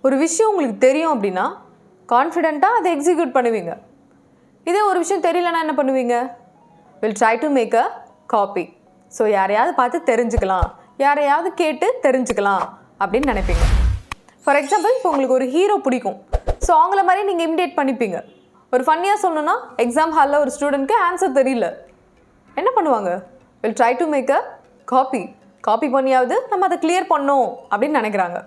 ஒரு விஷயம் உங்களுக்கு தெரியும் அப்படின்னா கான்ஃபிடென்ட்டாக அதை எக்ஸிக்யூட் பண்ணுவீங்க. இதே ஒரு விஷயம் தெரியலன்னா என்ன பண்ணுவீங்க? Will try to make a copy. So யாரையாவது பார்த்து தெரிஞ்சுக்கலாம், யாரையாவது கேட்டு தெரிஞ்சுக்கலாம் அப்படின்னு நினைப்பீங்க. ஃபார் எக்ஸாம்பிள், இப்போ உங்களுக்கு ஒரு ஹீரோ பிடிக்கும். ஸோ அவங்கள மாதிரி நீங்கள் இமிடேட் பண்ணிப்பீங்க. ஒரு ஃபன்னியாக சொல்லணும்னா, எக்ஸாம் ஹாலில் ஒரு ஸ்டூடெண்ட்க்கு ஆன்சர் தெரியல, என்ன பண்ணுவாங்க? Will try to make a copy பண்ணியாவது நம்ம அதை கிளியர் பண்ணோம் அப்படின்னு நினைக்கிறாங்க.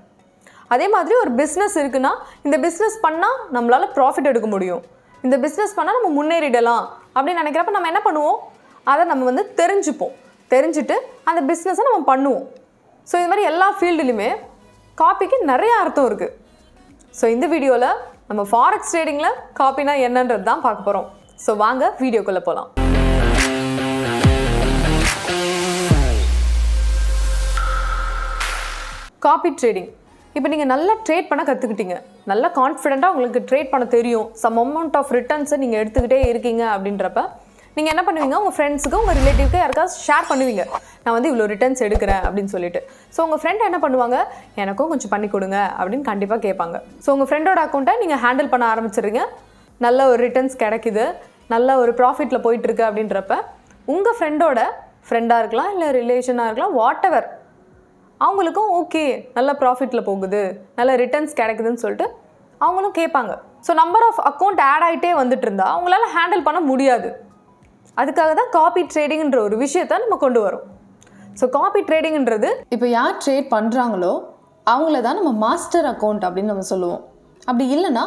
அதே மாதிரி ஒரு பிஸ்னஸ் இருக்குன்னா, இந்த பிஸ்னஸ் பண்ணால் நம்மளால் ப்ராஃபிட் எடுக்க முடியும், இந்த பிஸ்னஸ் பண்ணால் நம்ம முன்னேறிடலாம் அப்படின்னு நினைக்கிறப்ப நம்ம என்ன பண்ணுவோம்? அதை நம்ம தெரிஞ்சுட்டு அந்த பிஸ்னஸை நம்ம பண்ணுவோம். ஸோ இது மாதிரி எல்லா ஃபீல்டுலையுமே காப்பிக்கு நிறைய அர்த்தம் இருக்குது. ஸோ இந்த வீடியோவில் நம்ம ஃபாரெக்ஸ் ட்ரேடிங்கில் காப்பினா என்னன்றது தான் பார்க்க போகிறோம். ஸோ வாங்க வீடியோக்குள்ளே போகலாம். Copy trading. இப்போ நீங்கள் நல்லா ட்ரேட் பண்ண கற்றுக்கிட்டீங்க, நல்லா கான்ஃபிடென்ட்டாக உங்களுக்கு ட்ரேட் பண்ண தெரியும், சம் அமௌண்ட் ஆஃப் ரிட்டர்ன்ஸை நீங்கள் எடுத்துக்கிட்டே இருக்கீங்க அப்படின்றப்ப நீங்கள் என்ன பண்ணுவீங்க? உங்கள் ஃப்ரெண்ட்ஸுக்கு, உங்கள் ரிலேட்டிவ்க்கு யாருக்காவது ஷேர் பண்ணுவீங்க, நான் இவ்வளோ ரிட்டர்ன்ஸ் எடுக்கிறேன் அப்படின்னு சொல்லிட்டு. ஸோ உங்கள் ஃப்ரெண்ட் என்ன பண்ணுவாங்க? எனக்கும் கொஞ்சம் பண்ணி கொடுங்க அப்படின்னு கண்டிப்பாக கேட்பாங்க. ஸோ உங்கள் ஃப்ரெண்டோட அக்கௌண்ட்டை நீங்கள் ஹேண்டில் பண்ண ஆரம்பிச்சிடுறீங்க, நல்ல ஒரு ரிட்டர்ன்ஸ் கிடைக்குது, நல்ல ஒரு ப்ராஃபிட்டில் போயிட்டுருக்கு அப்படின்றப்ப உங்கள் ஃப்ரெண்டாக இருக்கலாம், இல்லை ரிலேஷனாக இருக்கலாம், வாட் எவர், அவங்களுக்கும் ஓகே நல்ல ப்ராஃபிட்டில் போகுது, நல்ல ரிட்டர்ன்ஸ் கிடைக்குதுன்னு சொல்லிட்டு அவங்களும் கேட்பாங்க. So number of account add ஆகிட்டே வந்துட்டு இருந்தால் அவங்களால ஹேண்டில் பண்ண முடியாது. அதுக்காக தான் காப்பி ட்ரேடிங்ன்ற ஒரு விஷயத்தை நம்ம கொண்டு வரோம். ஸோ காப்பி ட்ரேடிங்ன்றது, இப்போ யார் ட்ரேட் பண்ணுறாங்களோ அவங்கள தான் நம்ம மாஸ்டர் அக்கௌண்ட் அப்படின்னு நம்ம சொல்லுவோம். அப்படி இல்லைன்னா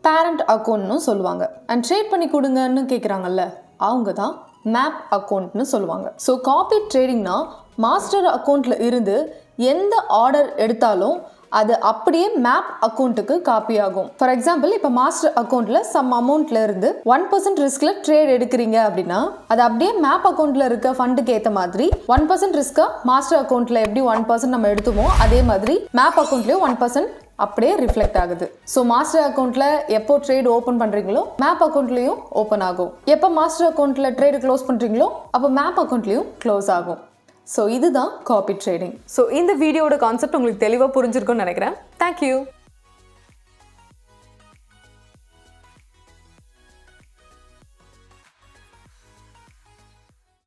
பேரண்ட் அக்கௌண்ட்னு சொல்லுவாங்க. அண்ட் ட்ரேட் பண்ணி கொடுங்கன்னு கேட்குறாங்கல்ல, அவங்க தான் மேப் அக்கௌண்ட்னு சொல்லுவாங்க. ஸோ காப்பி ட்ரேடிங்னா மாஸ்டர் அக்கௌண்ட்டில் இருந்து எந்த ஆர்டர் எடுத்தாலும் அது அப்படியே மேப் அக்கௌண்ட்டுக்கு காப்பி ஆகும். ஃபார் எக்ஸாம்பிள், இப்போ மாஸ்டர் அக்கௌண்ட்டில் சம் அமௌண்ட்டில் இருந்து 1% ரிஸ்கில் ட்ரேட் எடுக்கிறீங்க அப்படின்னா அது அப்படியே மேப் அக்கௌண்ட்டில் இருக்க ஃபண்டுக்கு ஏற்ற மாதிரி 1% ரிஸ்க்காக மாஸ்டர் அக்கௌண்ட்டில் எப்படி 1% நம்ம எடுத்துமோ அதே மாதிரி மேப் அக்கௌண்ட்லேயும் 1% அப்படியே ரிஃப்ளெக்ட் ஆகுது. ஸோ மாஸ்டர் அக்கௌண்ட்டில் எப்போ ட்ரேட் ஓப்பன் பண்ணுறீங்களோ மேப் அக்கௌண்ட்லேயும் ஓப்பன் ஆகும். எப்போ மாஸ்டர் அக்கௌண்ட்டில் ட்ரேடு க்ளோஸ் பண்ணுறீங்களோ அப்போ மேப் அக்கௌண்ட்லேயும் க்ளோஸ் ஆகும். ஸோ இதுதான் காப்பி ட்ரேடிங். ஸோ இந்த வீடியோட கான்செப்ட் உங்களுக்கு தெளிவாக புரிஞ்சிருக்கும்னு நினைக்கிறேன். தேங்க்யூ.